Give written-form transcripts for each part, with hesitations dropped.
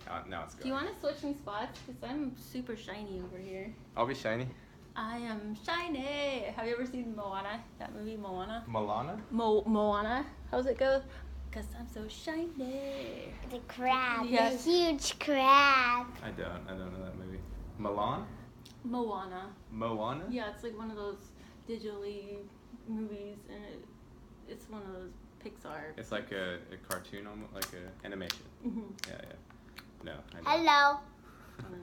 Now it's gone. Do you want to switch me spots? Because I'm super shiny over here. I'll be shiny. I am shiny. Have you ever seen Moana? That movie, Moana? Milana? Moana. How's it go? Because I'm so shiny. The crab. Yes. The huge crab. I don't know that movie. Milan? Moana. Moana? Yeah, it's like one of those digitally movies, and it's one of those Pixar. It's like a cartoon, almost like a animation. Mm-hmm. Yeah. No, I know.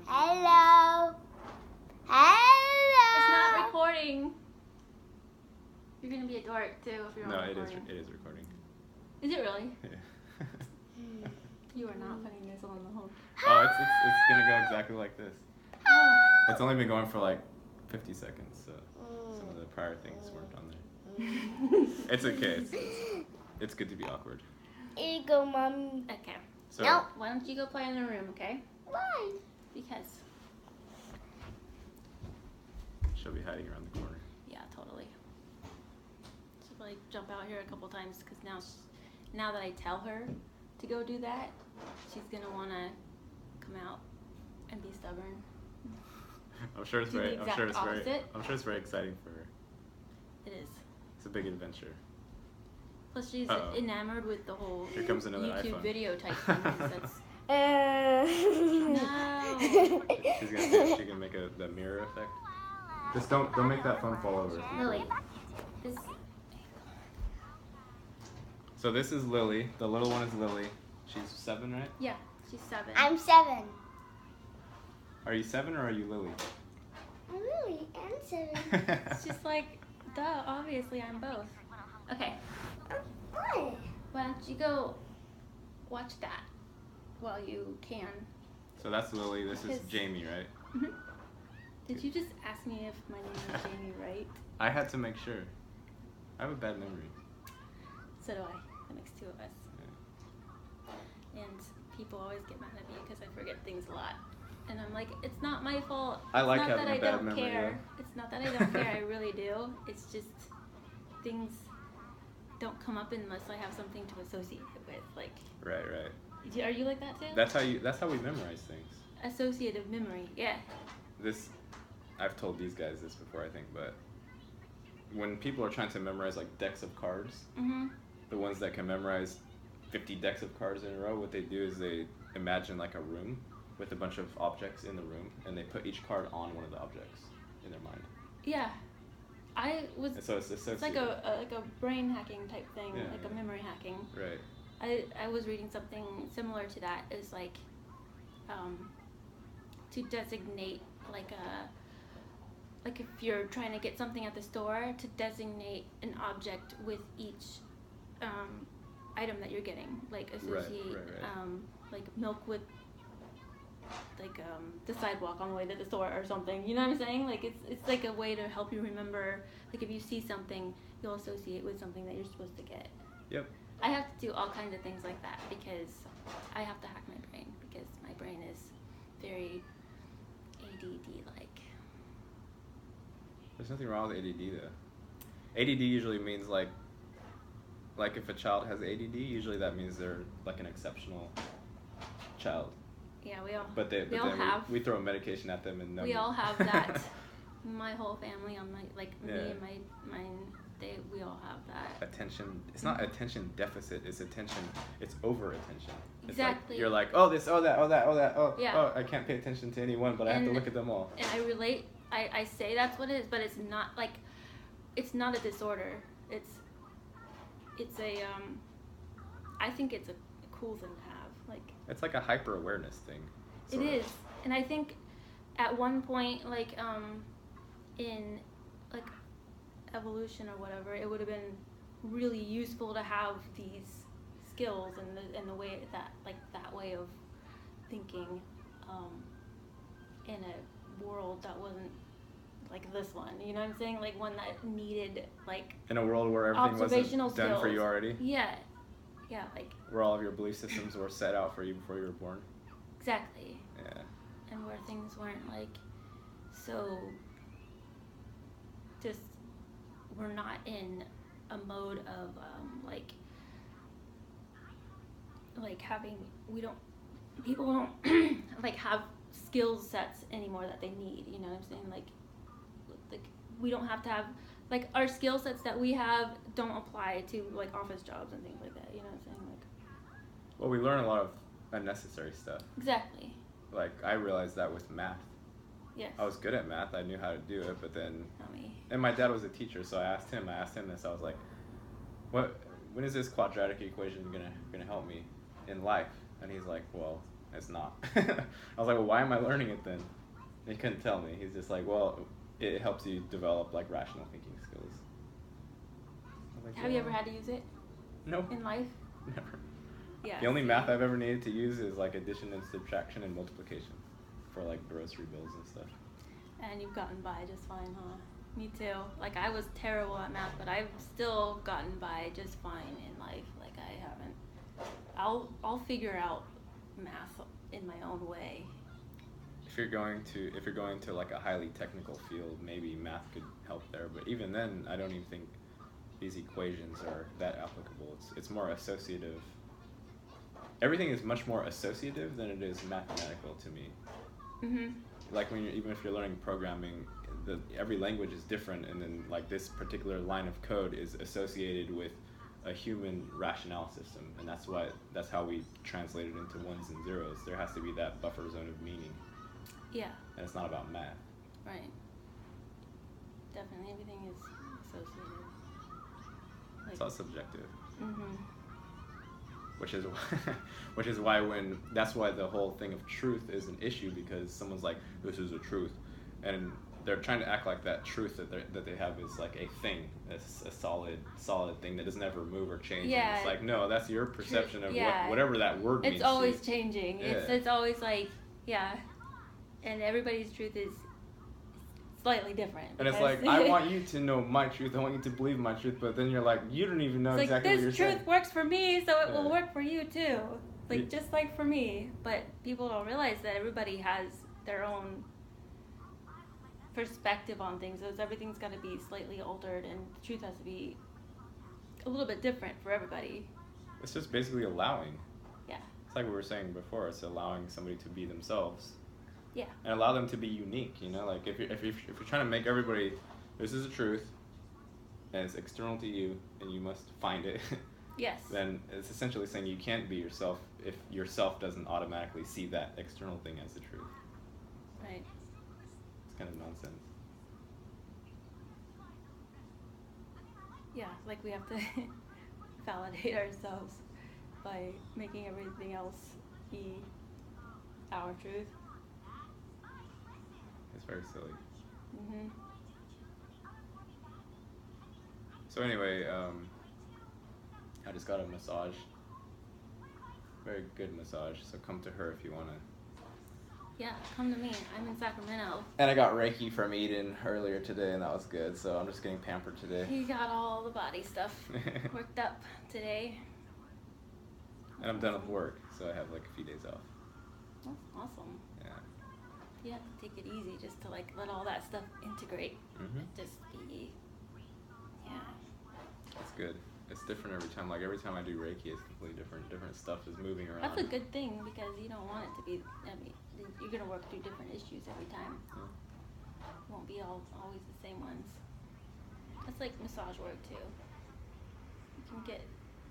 Hello. Hello. Hello. It's not recording. You're gonna be a dork too if you're No, not it recording. is recording. Is it really? Yeah. You are not putting this on the whole. Oh, it's gonna go exactly like this. Oh. It's only been going for like 50 seconds, so some of the prior things weren't on there. It's okay. It's good to be awkward. Here you go, Mom. Okay. So, No. Why don't you go play in the room, okay? Why? Because. she'll be hiding around the corner. Yeah, totally. She'll like jump out here a couple times because now that I tell her to go do that, she's gonna wanna come out and be stubborn. I'm sure it's Do the very exact opposite. exciting for her. It is. It's a big adventure. Plus, she's Uh-oh. enamored with the whole Here comes another YouTube iPhone. video type thing. That's No. She's gonna make the mirror effect. Just don't make that phone fall over. Lily. This. So this is Lily. The little one is Lily. She's 7, right? Yeah, she's 7. I'm 7. Are you 7 or are you Lily? Really? I'm 7. It's just like, duh. Obviously, I'm both. Okay. What? Why don't you go watch that while you can? So that's Lily. This is His- Jamie, right? Mm-hmm. Did you just ask me if my name is Jamie, right? I had to make sure. I have a bad memory. So do I. That makes 2 of us. And people always get mad at me because I forget things a lot. And I'm like, it's not my fault. I like it's not having that a I bad don't memory, care. It's not that I don't care. I really do. It's just things don't come up unless I have something to associate it with. Like, Right. are you like that too? That's how we memorize things. Associative memory. Yeah. I've told these guys this before, I think, but when people are trying to memorize like decks of cards, Mm-hmm. the ones that can memorize 50 decks of cards in a row, what they do is they imagine like a room with a bunch of objects in the room, and they put each card on one of the objects in their mind. Yeah. I was. And so it's It's like a brain hacking type thing, Yeah, like yeah. a memory hacking. Right. I was reading something similar to that. Is like to designate like if you're trying to get something at the store, to designate an object with each item that you're getting, like associate right. like milk with like the sidewalk on the way to the store or something. You know what I'm saying? Like it's like a way to help you remember. Like if you see something, you'll associate with something that you're supposed to get. Yep. I have to do all kinds of things like that because I have to hack my brain because my brain is very ADD-like. There's nothing wrong with ADD though. ADD usually means like if a child has ADD, usually that means they're like an exceptional child. Yeah, we all. But we all have. we throw medication at them and We all have that. My whole family, on my me and mine, we all have that. Attention. It's not attention deficit. It's attention. It's over attention. It's Exactly. Like, you're like, oh this, oh that, oh that, oh that, oh Yeah. oh. I can't pay attention to anyone, but I have to look at them all. And I relate. I say that's what it is, but it's not like, it's not a disorder. It's a I think it's a cool thing to have. Like. It's like a hyper awareness thing. It is, and I think at one point, like in like evolution or whatever, it would have been really useful to have these skills and the way that way of thinking in a world that wasn't like this one. You know what I'm saying? Like one that needed like in a world where everything observational wasn't done skills. for you already. Yeah, like Where all of your belief systems were set out for you before you were born. exactly. Yeah. And where things weren't like so just we're not in a mode of like having we don't people don't like have skill sets anymore that they need. You know what I'm saying? Like we don't have to have like our skill sets that we have don't apply to like office jobs and things like that. You know what I'm saying? Like Well, we learn a lot of unnecessary stuff. exactly. Like I realized that with math. Yes. I was good at math. I knew how to do it, but then Not me. and my dad was a teacher, so I asked him this. I was like, when is this quadratic equation gonna help me in life? And he's like, well, it's not. I was like, well, why am I learning it then? And he couldn't tell me. He's just like, well, it helps you develop like rational thinking skills. I was like, Have you ever had to use it No, in life? never. Yeah. The only math I've ever needed to use is like addition and subtraction and multiplication for like grocery bills and stuff. And you've gotten by just fine, huh? Me too. Like I was terrible at math, but I've still gotten by just fine in life. Like I haven't. I'll figure out math in my own way. If you're going to like a highly technical field, maybe math could help there. But even then, I don't even think these equations are that applicable. It's more associative. Everything is much more associative than it is mathematical to me. Mhm. Like even if you're learning programming, every language is different, and then like this particular line of code is associated with a human rationale system, and that's how we translate it into ones and zeros. There has to be that buffer zone of meaning. Yeah. And it's not about math. Right. Definitely, everything is associated. Like, It's all subjective. Mhm. Which is why that's why the whole thing of truth is an issue, because someone's like, this is a truth, and they're trying to act like that truth that they have is like a thing, it's a solid thing that doesn't ever move or change. Yeah. And it's like, no, that's your perception of Yeah. whatever that word means. It's always to you. changing. Yeah. It's always like, yeah, and everybody's truth is slightly different. And it's like, I want you to know my truth, I want you to believe my truth, but then you're like, you don't even know it's exactly like, what you're this truth saying. works for me, so it will Yeah. work for you too. Like, Yeah. just like for me. But people don't realize that everybody has their own perspective on things. So everything's got to be slightly altered, and the truth has to be a little bit different for everybody. It's just basically allowing. Yeah. It's like we were saying before, it's allowing somebody to be themselves. Yeah. And allow them to be unique, you know, like if you're trying to make everybody, this is the truth, and it's external to you, and you must find it, Yes. then it's essentially saying you can't be yourself if yourself doesn't automatically see that external thing as the truth. Right. It's kind of nonsense. Yeah, like we have to validate ourselves by making everything else be our truth. It's very silly. Mhm. So anyway, I just got a massage. Very good massage. So come to her if you wanna. Yeah, come to me. I'm in Sacramento. And I got Reiki from Eden earlier today, and that was good. So I'm just getting pampered today. You got all the body stuff worked up today. And I'm done with work, so I have like a few days off. That's awesome. Yeah. You have to take it easy just to like let all that stuff integrate. Mhm. Just be, yeah. That's good. It's different every time. Like every time I do Reiki, it's completely different. Different stuff is moving around. That's a good thing because you don't want it to be. I mean, you're gonna work through different issues every time. Yeah. It won't be always the same ones. That's like massage work too. You can get.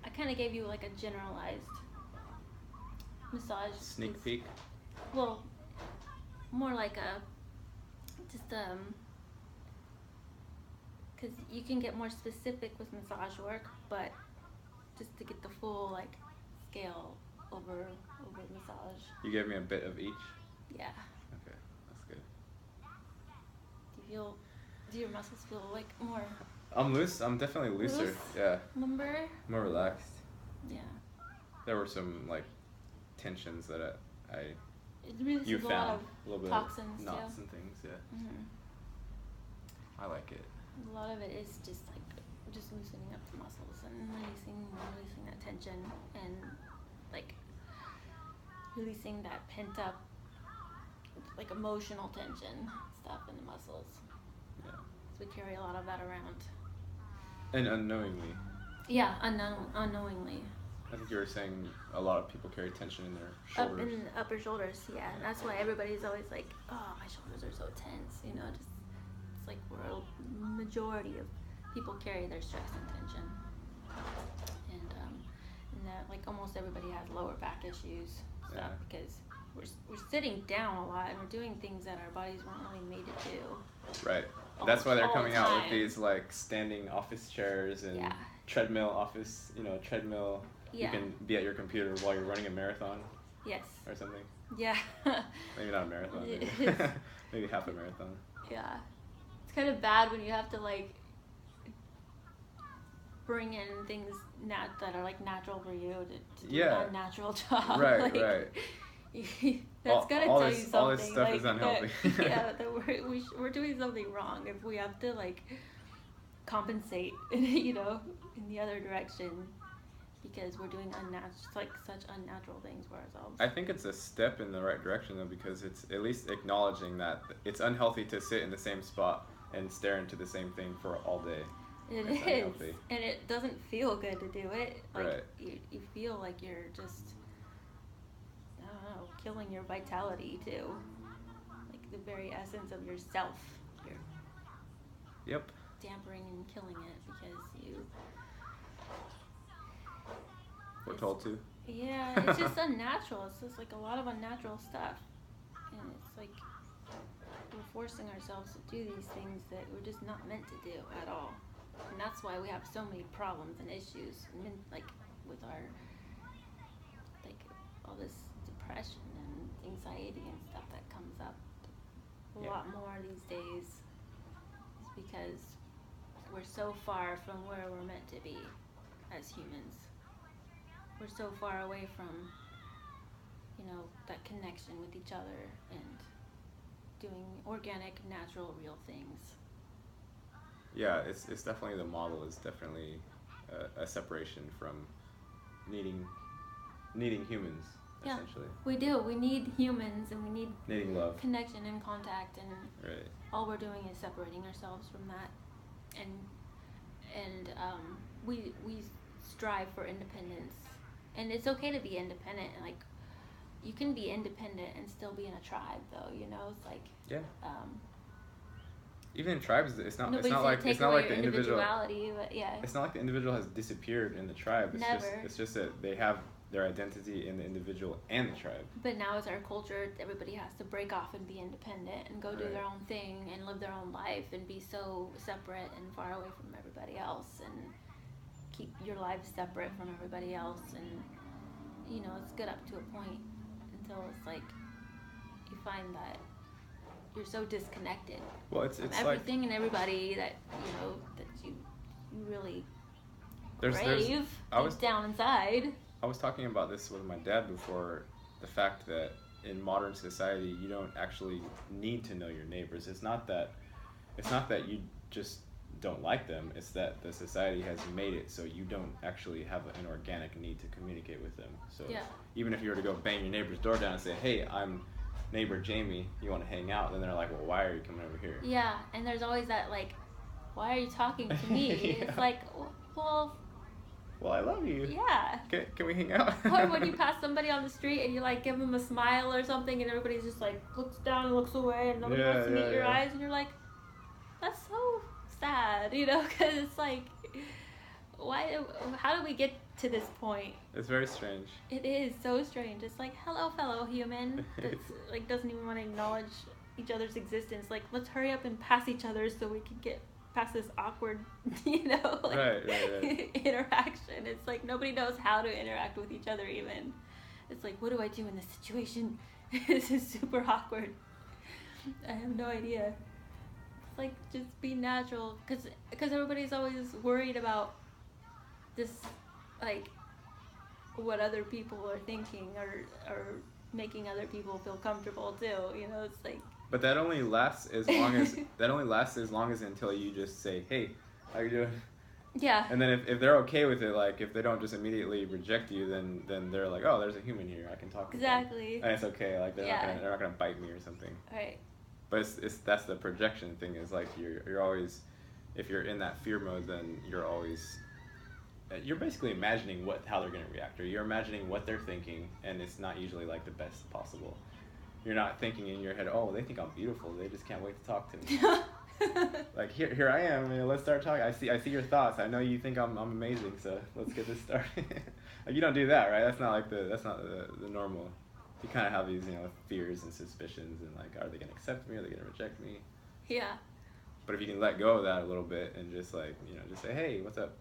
I kind of gave you like a generalized massage. Sneak peek. Well, more like a just because you can get more specific with massage work, but just to get the full like scale over massage. You gave me a bit of each. Yeah. Okay, that's good. Do your muscles feel like more I'm loose. I'm definitely looser. Loose? Yeah, limber? more relaxed. Yeah. There were some like tensions that I It releases you a lot found of a little bit toxins of knots too. and things. Yeah, Mhm. I like it. A lot of it is just like just loosening up the muscles and releasing that tension and like releasing that pent up like emotional tension stuff in the muscles. Yeah, So we carry a lot of that around. and unknowingly. Yeah, unknowingly. I think you were saying a lot of people carry tension in their Up shoulders. in the upper shoulders, yeah. And that's why everybody's always like, oh, my shoulders are so tense, you know, just, it's like a majority of people carry their stress and tension. And that, like, almost everybody has lower back issues, stuff, because we're sitting down a lot and we're doing things that our bodies weren't really made to do. Right. That's why they're all coming the out with time. these like standing office chairs and Yeah. treadmill office, treadmill. Yeah. You can be at your computer while you're running a marathon Yes. or something. Yeah. Maybe not a marathon. Maybe, maybe half a marathon. Yeah. It's kind of bad when you have to, like, bring in things that are, like, natural for you to do an unnatural job. Right, like, right. That's gonna all tell this, you something. all this stuff like, is unhealthy. that we're doing something wrong if we have to, like, compensate, you know, in the other direction because we're doing such unnatural things for ourselves. I think it's a step in the right direction though, because it's at least acknowledging that it's unhealthy to sit in the same spot and stare into the same thing for all day. It It's is, unhealthy. and it doesn't feel good to do it. Like, Right. you feel like you're just, I don't know, killing your vitality too. Like the very essence of yourself. You're Yep. dampering and killing it because We're told to. yeah, it's just unnatural. It's just like a lot of unnatural stuff. And it's like we're forcing ourselves to do these things that we're just not meant to do at all. And that's why we have so many problems and issues, like with our, like all this depression and anxiety and stuff that comes up a lot more these days. It's because we're so far from where we're meant to be as humans. We're so far away from, that connection with each other and doing organic, natural, real things. Yeah, it's definitely, the model is definitely a separation from needing humans, essentially. We do. We need humans and we need Needing love. connection and contact, and Right. all we're doing is separating ourselves from that. And we strive for independence, and it's okay to be independent. Like, you can be independent and still be in a tribe, though. It's like Even in tribes, it's not like your the individual. individuality, but yeah. It's not like the individual has disappeared in the tribe. Never. It's just that they have their identity in the individual and the tribe. But now it's our culture, everybody has to break off and be independent and go do their own thing and live their own life and be so separate and far away from everybody else and keep your life separate from everybody else. And, it's good up to a point until it's like you find that you're so disconnected Well, it's from like everything and everybody that, that you really there's crave deep down inside. I was talking about this with my dad before, the fact that in modern society you don't actually need to know your neighbors. It's not that you just don't like them, it's that the society has made it so you don't actually have an organic need to communicate with them. So even if you were to go bang your neighbor's door down and say, hey, I'm neighbor Jamie, you want to hang out? Then they're like, well, why are you coming over here? Yeah, and there's always that, like, why are you talking to me? It's like, well, I love you. Yeah. Can we hang out? Or when you pass somebody on the street and you, like, give them a smile or something and everybody's just, like, looks down and looks away and nobody wants to meet your eyes, and you're like, that's so sad, because it's like, how do we get to this point? It's very strange. It is so strange. It's like, hello, fellow human. That's, like, doesn't even want to acknowledge each other's existence. Like, let's hurry up and pass each other so we can get past this awkward, right. interaction. It's like nobody knows how to interact with each other even. It's like, what do I do in this situation? This is super awkward. I have no idea. It's like, just be natural, because everybody's always worried about this, like, what other people are thinking or making other people feel comfortable too. It's like. But that only lasts as long as until you just say, hey, how you doing? Yeah. And then if they're okay with it, like if they don't just immediately reject you, then they're like, oh, there's a human here, I can talk to them. Exactly. And it's okay, like they're not gonna bite me or something. Right. But that's the projection thing, is like you're always, if you're in that fear mode, then you're always you're basically imagining how they're going to react, or you're imagining what they're thinking, and it's not usually like the best possible. You're not thinking in your head, oh, they think I'm beautiful, they just can't wait to talk to me. Like, here I am, let's start talking. I see your thoughts. I know you think I'm amazing, so let's get this started. Like, you don't do that, right? That's not the normal. You kind of have these, fears and suspicions, and like, are they gonna accept me? Are they gonna reject me? Yeah. But if you can let go of that a little bit and just like, just say, hey, what's up?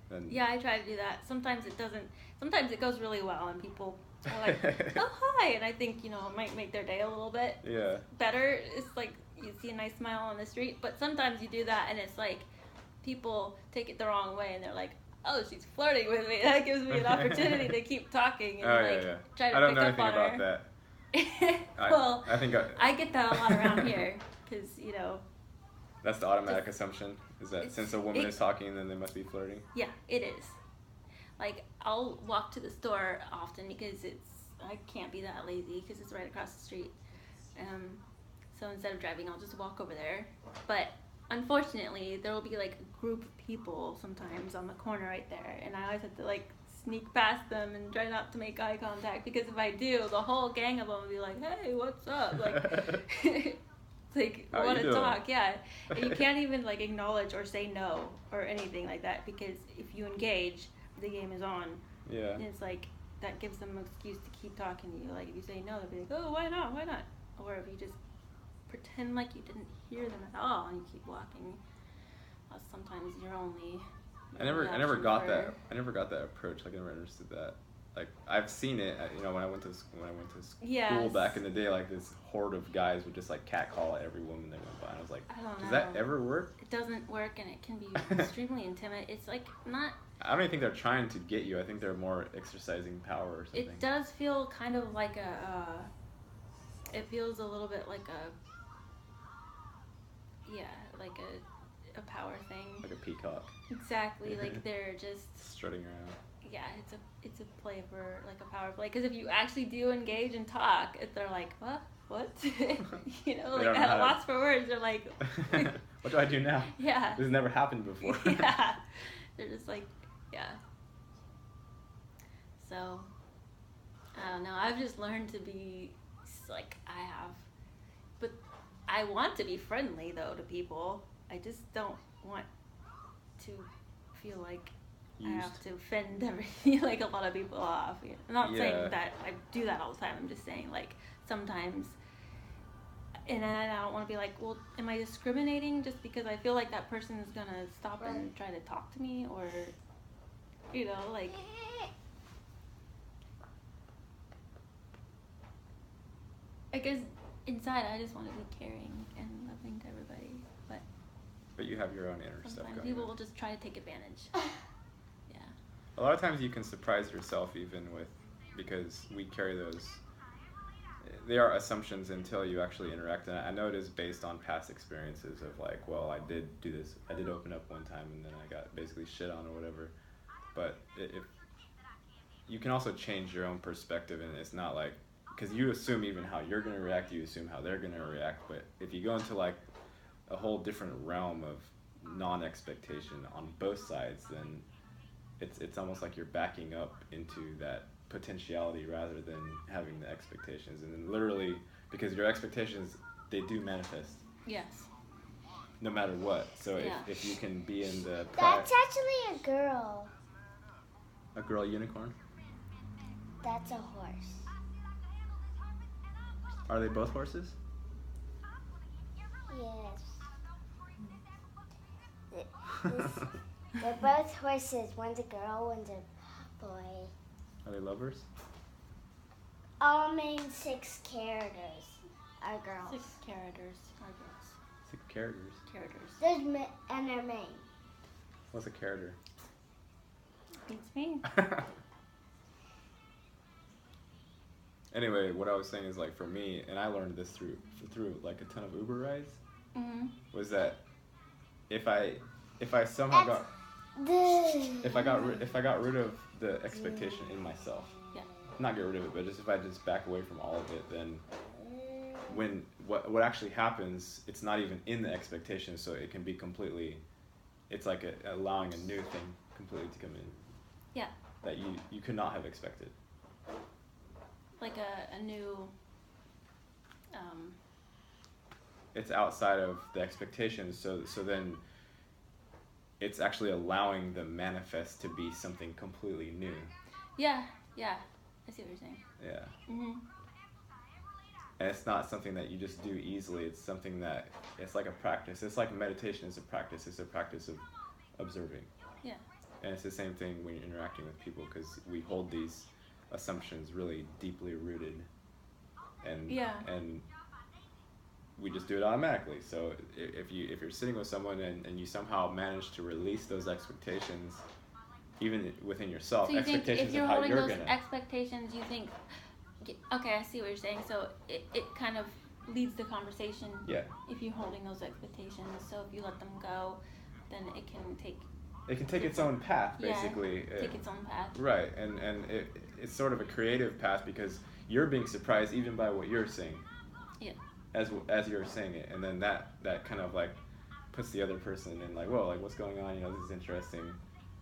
Then Yeah, I try to do that. Sometimes it doesn't. Sometimes it goes really well, and people are like, oh, hi, and I think, it might make their day a little bit better. It's like, you see a nice smile on the street, but sometimes you do that and it's like people take it the wrong way and they're like, oh, she's flirting with me. That gives me an opportunity to keep talking and try to I don't pick know up anything on about her. that. Well, I think I get that a lot around here because that's the automatic assumption, is that since a woman is talking, then they must be flirting. Yeah, it is. Like, I'll walk to the store often because I can't be that lazy because it's right across the street. So instead of driving, I'll just walk over there. But unfortunately, there will be like a group of people sometimes on the corner right there, and I always have to like sneak past them and try not to make eye contact, because if I do, the whole gang of them will be like, hey, what's up? Like, it's like, I want to talk, yeah. And you can't even like acknowledge or say no or anything like that, because if you engage, the game is on. Yeah. And it's like, that gives them an excuse to keep talking to you. Like, if you say no, they'll be like, oh, why not? Or if you just pretend like you didn't hear them at all and you keep walking, sometimes you're only I never got that approach. Like, I never understood that. Like, I've seen it, when I went to school back in the day, like this horde of guys would just like catcall at every woman they went by, and I was like, does that ever work? It doesn't work, and it can be extremely intimidating. It's like not. I don't even think they're trying to get you. I think they're more exercising power or something. It does feel kind of like it feels a little bit like like a power thing. Like a peacock. Exactly. Like, they're just strutting around. Yeah, it's a play for like a power play. Because if you actually do engage and talk, they're like, what? Like, at lots for words. They're like, what do I do now? Yeah. This has never happened before. Yeah. They're just like, yeah. So, I don't know. I've just learned to be like, but I want to be friendly though to people. I just don't want to feel like I have to offend everything, like a lot of people off. I'm not saying that I do that all the time. I'm just saying, like, sometimes, and then I don't want to be like, well, am I discriminating just because I feel like that person is gonna stop and try to talk to me, or, like. I guess inside I just want to be caring and loving to everybody, but you have your own inner stuff going on. Sometimes people will just try to take advantage. Yeah. A lot of times you can surprise yourself even because we carry those. They are assumptions until you actually interact, and I know it is based on past experiences of like, well, I did do this. I did open up one time and then I got basically shit on or whatever. But if you can also change your own perspective, and it's not like, because you assume even how you're going to react, you assume how they're going to react, but if you go into like a whole different realm of non-expectation on both sides, then it's almost like you're backing up into that potentiality rather than having the expectations. And then literally, because your expectations, they do manifest. Yes. No matter what. So if you can be in the... That's actually a girl. A girl unicorn? That's a horse. Are they both horses? Yes. They're both horses. One's a girl, one's a boy. Are they lovers? All main 6 characters are girls. 6 characters are girls. 6 characters? There's and they're main. What's a character? It's me. Anyway, what I was saying is, like, for me, and I learned this through like a ton of Uber rides, was that if I somehow if I got rid of the expectation in myself, not get rid of it, but just if I just back away from all of it, then when what actually happens, it's not even in the expectation, so it can be completely, it's like allowing a new thing completely to come in. Yeah. That you could not have expected. Like a new. It's outside of the expectations, so then it's actually allowing the manifest to be something completely new. Yeah. I see what you're saying. Yeah. Mhm. And it's not something that you just do easily. It's something that it's like a practice. It's like meditation is a practice. It's a practice of observing. Yeah. And it's the same thing when you're interacting with people, because we hold these assumptions really deeply rooted, and we just do it automatically. So if you're sitting with someone and you somehow manage to release those expectations, even within yourself, So you think expectations if you're of how holding you're those gonna. expectations, you think, okay, I see what you're saying. So it kind of leads the conversation. Yeah. If you're holding those expectations, so if you let them go, then it can take. It can take its own path, basically. Yeah, take its own path. Right, and it's sort of a creative path, because you're being surprised even by what you're saying. Yeah. As you're saying it, and then that kind of like puts the other person in like, whoa, like what's going on? You know, this is interesting,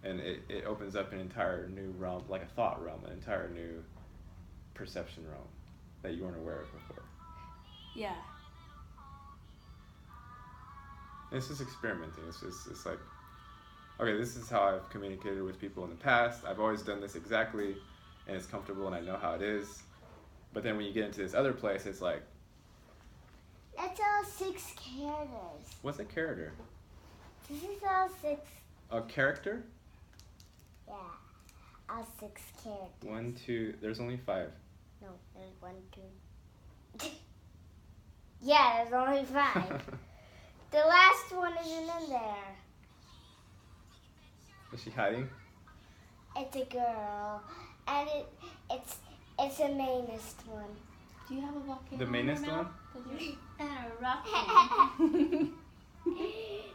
and it opens up an entire new realm, like a thought realm, an entire new perception realm that you weren't aware of before. Yeah. And it's just experimenting. It's like, okay, this is how I've communicated with people in the past. I've always done this exactly, and it's comfortable, and I know how it is. But then when you get into this other place, it's like, That's all 6 characters. what's a character? This is all 6. A character? Yeah. All 6 characters. 1, 2. There's only 5. No, there's 1, 2. Yeah, there's only 5. The last one isn't in there. Is she hiding? It's a girl, and it's the mainest one. Do you have a volcano? The mainest one? Rocking.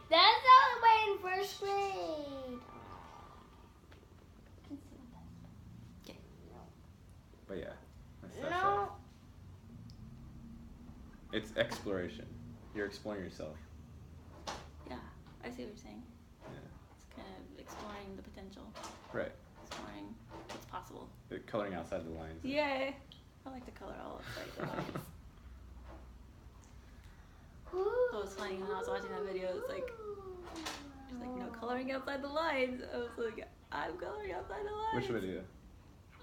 That's all the way in 1st grade. Okay. But yeah. That's No. It's exploration. You're exploring yourself. Yeah, I see what you're saying. Yeah. It's kind of exploring the potential, Right. exploring what's possible. Coloring outside the lines. Yay! I like to color all outside the lines. So it was funny when I was watching that video. It's like, there's like no coloring outside the lines. I was like, I'm coloring outside the lines. Which video?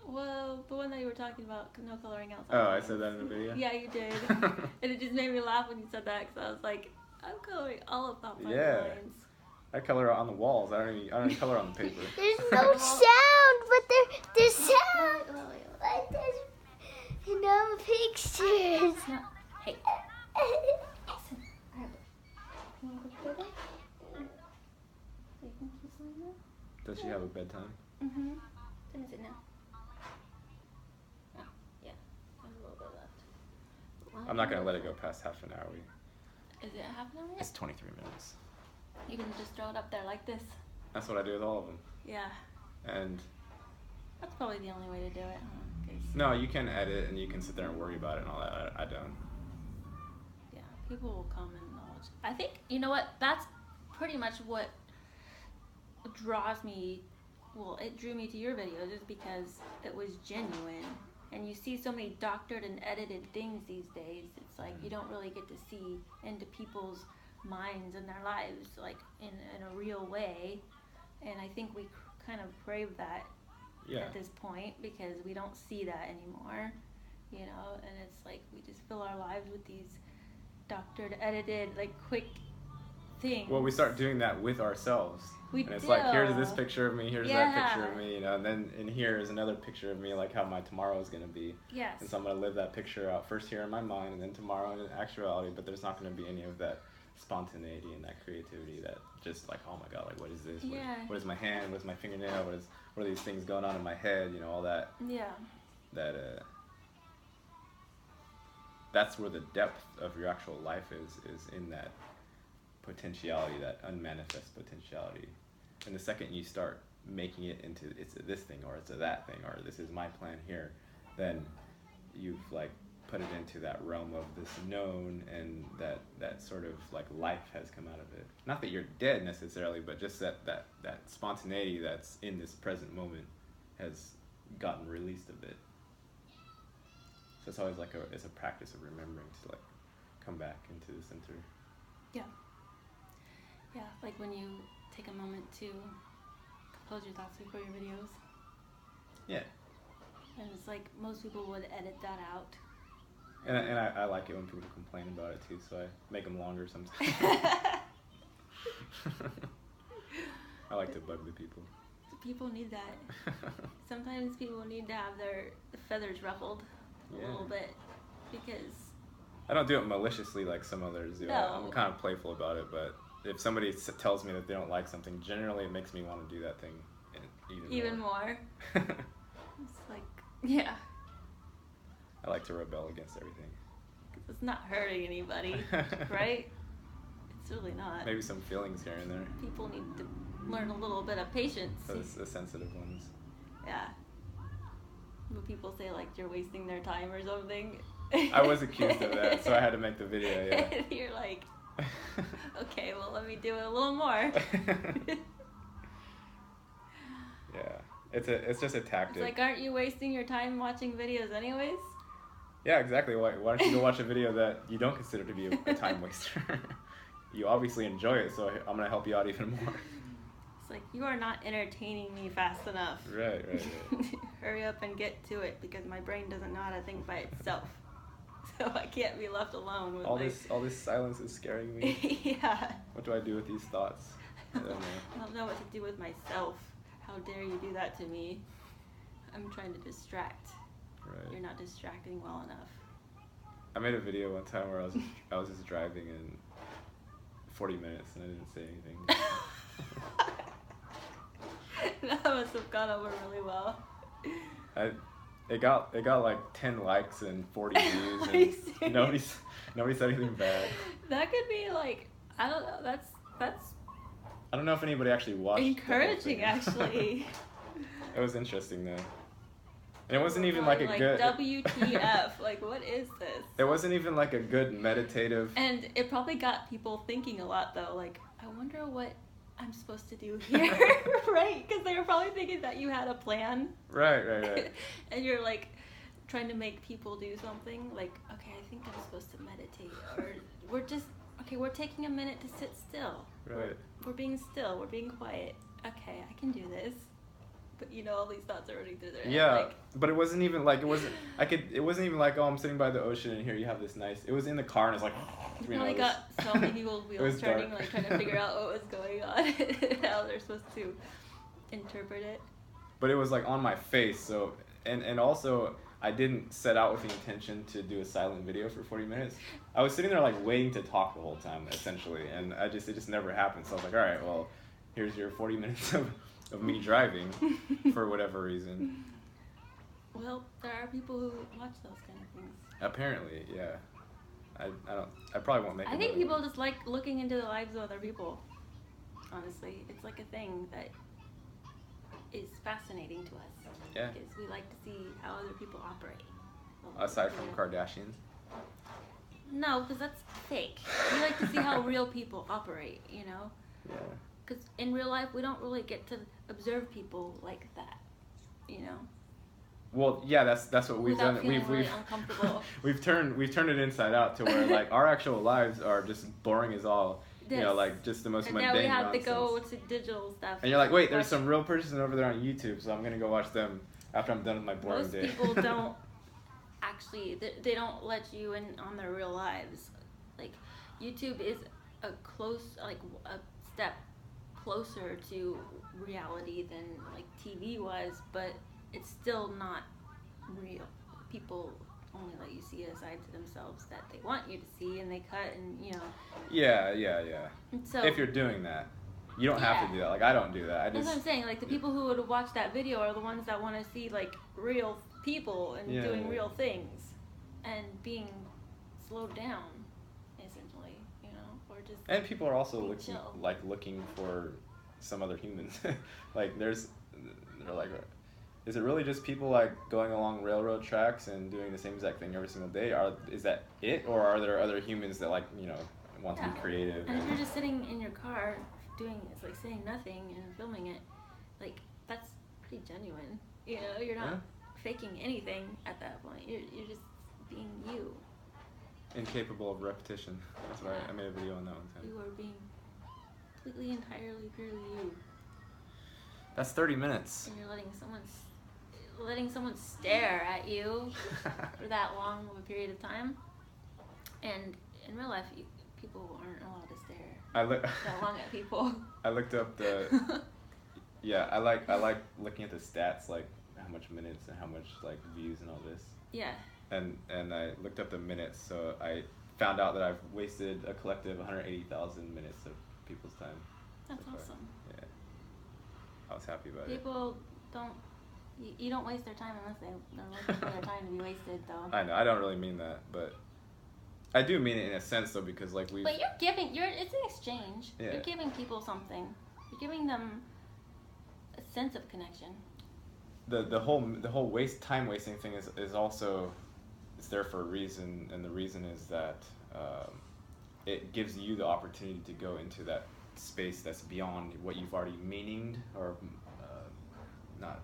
Well, the one that you were talking about, no coloring outside. Oh, the I lines. said that in the video? Yeah, you did. And it just made me laugh when you said that, because I was like, I'm coloring all of outside Yeah. the lines. I color on the walls. I don't even color on the paper. There's no sound, but there's sound. Like there's no pictures. No. Hey. Listen. You want to go play there? So you can keep playing there? Does she have a bedtime? Mm-hmm. When is it now? Oh, yeah. There's a little bit left. I'm not going to let it go past half an hour. Is it half an hour yet? It's 23 minutes. You can just throw it up there like this. That's what I do with all of them. Yeah. And That's probably the only way to do it, huh? 'Cause, no, you can edit and you can sit there and worry about it and all that. I don't. yeah, people will come and watch. I think, you know what? That's pretty much what draws me. Well, it drew me to your videos is because it was genuine. And you see so many doctored and edited things these days. It's like you don't really get to see into people's minds and their lives like in a real way. And I think we kind of crave that at this point because we don't see that anymore, you know. And it's like we just fill our lives with these doctored, edited, like quick things. Well, we start doing that with ourselves. We and it's do. like, here's this picture of me, here's that picture of Yeah. me, you know, and then in here is another picture of me, like how my tomorrow is going to be. Yes. And so I'm going to live that picture out first here in my mind and then tomorrow in actuality, but there's not going to be any of that spontaneity and that creativity that just like, oh my God, like what is this? Yeah. What is my hand? What is my fingernail? What are these things going on in my head? You know, all that. Yeah. That's where the depth of your actual life is in that potentiality, that unmanifest potentiality. And the second you start making it into it's a this thing or it's a that thing or this is my plan here, then you've like put it into that realm of this known, and that sort of like life has come out of it. Not that you're dead necessarily, but just that spontaneity that's in this present moment has gotten released a bit. So it's always like it's a practice of remembering to like come back into the center. Yeah. Yeah, like when you take a moment to compose your thoughts before your videos. Yeah. And it's like most people would edit that out. And I like it when people complain about it too, so I make them longer sometimes. I like to bug the people. People need that. Sometimes people need to have their feathers ruffled a little bit, because... I don't do it maliciously like some others do. No. I'm kind of playful about it, but if somebody tells me that they don't like something, generally it makes me want to do that thing even more. It's like, yeah. I like to rebel against everything. Because it's not hurting anybody, right? It's really not. Maybe some feelings here and there. People need to learn a little bit of patience. The sensitive ones. Yeah. When people say like you're wasting their time or something. I was accused of that, so I had to make the video, yeah. And you're like, okay, well let me do it a little more. Yeah. It's just a tactic. It's like, aren't you wasting your time watching videos anyways? Yeah, exactly. Why don't you go watch a video that you don't consider to be a time waster? You obviously enjoy it, so I'm going to help you out even more. It's like, you are not entertaining me fast enough. Right. Hurry up and get to it, because my brain doesn't know how to think by itself. So I can't be left alone with all this silence is scaring me. Yeah. What do I do with these thoughts? I don't know. I don't know what to do with myself. How dare you do that to me? I'm trying to distract. Right. You're not distracting well enough. I made a video one time where I was just driving in 40 minutes and I didn't say anything. That must have gone over really well. It got like 10 likes and 40 views, and nobody said anything bad. That could be like, I don't know. That's I don't know if anybody actually watched. encouraging, actually. It was interesting though. And it wasn't even like a good... WTF, like what is this? It wasn't even like a good meditative... And it probably got people thinking a lot though, like, I wonder what I'm supposed to do here, right? Because they were probably thinking that you had a plan. Right. And you're like trying to make people do something, like, okay, I think I'm supposed to meditate, or we're taking a minute to sit still. Right. We're being still, we're being quiet. Okay, I can do this. But all these thoughts are running through their head. Yeah, like, but it wasn't even like, it wasn't even like, oh, I'm sitting by the ocean and here you have this nice, it was in the car and it's like, you probably got so many people's wheels turning, like trying to figure out what was going on and how they're supposed to interpret it. But it was like on my face, so, and also I didn't set out with the intention to do a silent video for 40 minutes. I was sitting there like waiting to talk the whole time, essentially, and it just never happened. So I was like, all right, well, here's your 40 minutes of me driving for whatever reason. Well, there are people who watch those kind of things. Apparently, yeah. I probably won't make it. I think people just like looking into the lives of other people. Honestly, it's like a thing that is fascinating to us. Yeah. Because we like to see how other people operate. Aside from Kardashians. No, because that's fake. We like to see how real people operate, Yeah. Because in real life, we don't really get to observe people like that, Well, yeah, that's what we've done. We've really uncomfortable. we've turned it inside out to where like our actual lives are just boring as all. Like just the most mundane nonsense. And now we have nonsense. to go to digital stuff. And you're like, wait, there's some real person over there on YouTube, so I'm gonna go watch them after I'm done with my boring Most day. people don't actually. They don't let you in on their real lives. Like YouTube is a step closer to reality than like TV was, but it's still not real. People only let you see a side to themselves that they want you to see, and they cut and Yeah. And so if you're doing that, you don't have to do that. Like I don't do that. That's what I'm saying. Like the people who would watch that video are the ones that want to see like real people and doing real things and being slowed down, essentially, or just. And people are also looking for some other humans. Like they're like, is it really just people like going along railroad tracks and doing the same exact thing every single day? Is that it, or are there other humans that like want to be creative? And if you're just sitting in your car doing it's like saying nothing and filming it, like that's pretty genuine. You're not faking anything at that point. You're just being you. Incapable of repetition. That's why I made a video on that one time. You are being completely, entirely, purely you. That's 30 minutes. And you're letting someone stare at you for that long of a period of time. And in real life, people aren't allowed to stare that long at people. I looked up the. Yeah, I like looking at the stats, like how much minutes and how much like views and all this. Yeah. And I looked up the minutes, so I found out that I've wasted a collective 180,000 minutes of people's time. That's awesome. Yeah. I was happy about People don't. You don't waste their time unless they're looking for their time to be wasted, though. I know. I don't really mean that, but I do mean it in a sense, though, because like we. But you're giving. It's an exchange. Yeah. You're giving people something. You're giving them a sense of connection. The whole time wasting thing is also, it's there for a reason, and the reason is that it gives you the opportunity to go into that space that's beyond what you've already meaninged, or not.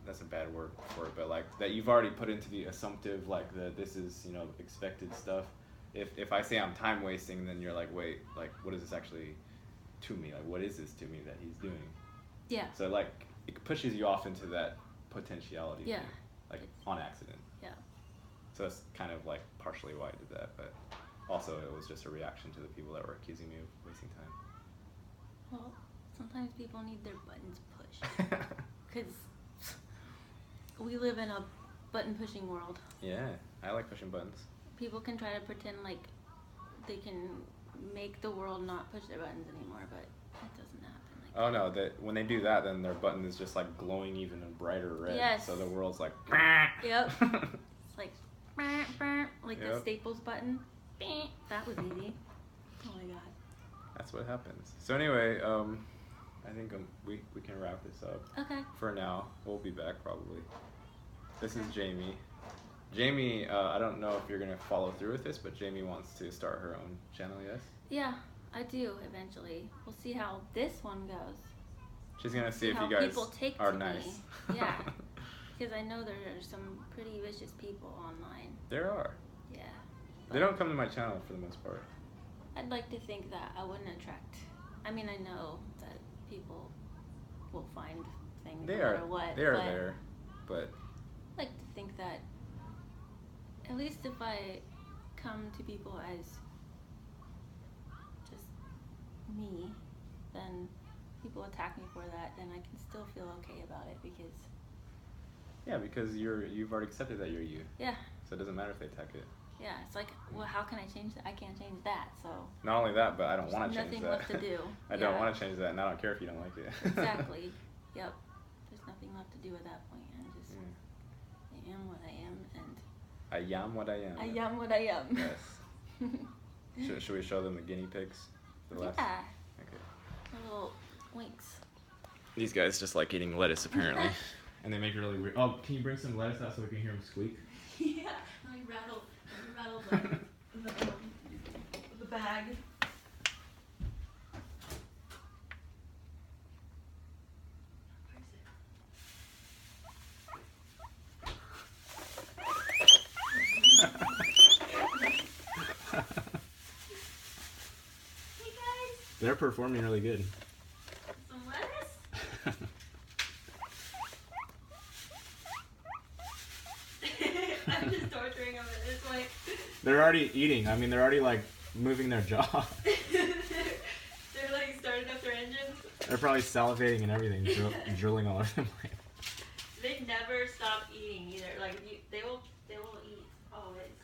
That's a bad word for it, but like that you've already put into the assumptive, like this is expected stuff. If I say I'm time wasting, then you're like, wait, like what is this actually to me? Like what is this to me that he's doing? Yeah. So like it pushes you off into that potentiality. Yeah. Thing, like on accident. Yeah. So that's kind of like partially why I did that, but also it was just a reaction to the people that were accusing me of wasting time. Well, sometimes people need their buttons pushed. Because we live in a button-pushing world. Yeah, I like pushing buttons. People can try to pretend like they can make the world not push their buttons anymore, but it doesn't happen. Oh no, when they do that, then their button is just like glowing even a brighter red. Yes. So the world's like. Yep. It's like the Staples button. That was easy. Oh my god. That's what happens. So anyway, I think we can wrap this up. Okay. For now, we'll be back probably. This is Jamie. Jamie, I don't know if you're gonna follow through with this, but Jamie wants to start her own channel. Yes. Yeah, I do eventually. We'll see how this one goes. She's gonna see if how you guys people take are to nice. Me. Yeah. Because I know there are some pretty vicious people online. There are. Yeah. They don't come to my channel for the most part. I'd like to think that I wouldn't attract. I mean, I know that people will find things no matter what. They are there, but I'd like to think that at least if I come to people as just me, then people attack me for that, then I can still feel okay about it because. Yeah, because you've already accepted that you're you. Yeah. So it doesn't matter if they attack it. Yeah, it's like, well, how can I change that? I can't change that, so. Not only that, but I don't want to change that. Nothing left to do. I don't want to change that, and I don't care if you don't like it. Exactly. Yep. There's nothing left to do at that point. I'm just, I am what I am, and. I am what I am. I am what I am. Yes. Should we show them the guinea pigs? Yeah. Okay. The little winks. These guys just like eating lettuce, apparently. And they make it really weird. Oh, can you bring some lettuce out so we can hear them squeak? Yeah. Let me rattle the bag. Hey guys. They're performing really good. Some lettuce? I'm just torturing them at this point. They're already eating. I mean, they're already like moving their jaw. They're like starting up their engines. They're probably salivating and everything, drooling all over them. They never stop eating either. Like they will eat always.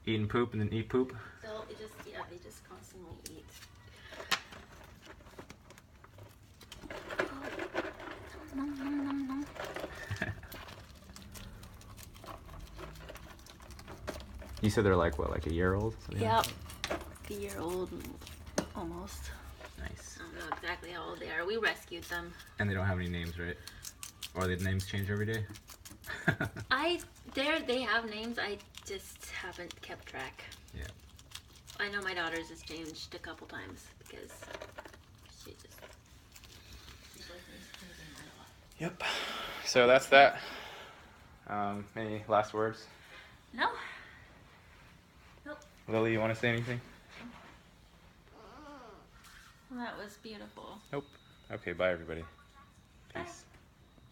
Eat and poop and then eat poop. They just constantly eat. You said they're like what, like a year old? Yep. A year old, almost. Nice. I don't know exactly how old they are. We rescued them. And they don't have any names, right? Or the names change every day? They have names. I just haven't kept track. Yeah. I know my daughter's has changed a couple times because she just. Yep. So that's that. Any last words? No. Nope. Lily, you want to say anything? Well, that was beautiful. Nope. Okay, bye everybody. Peace. Bye.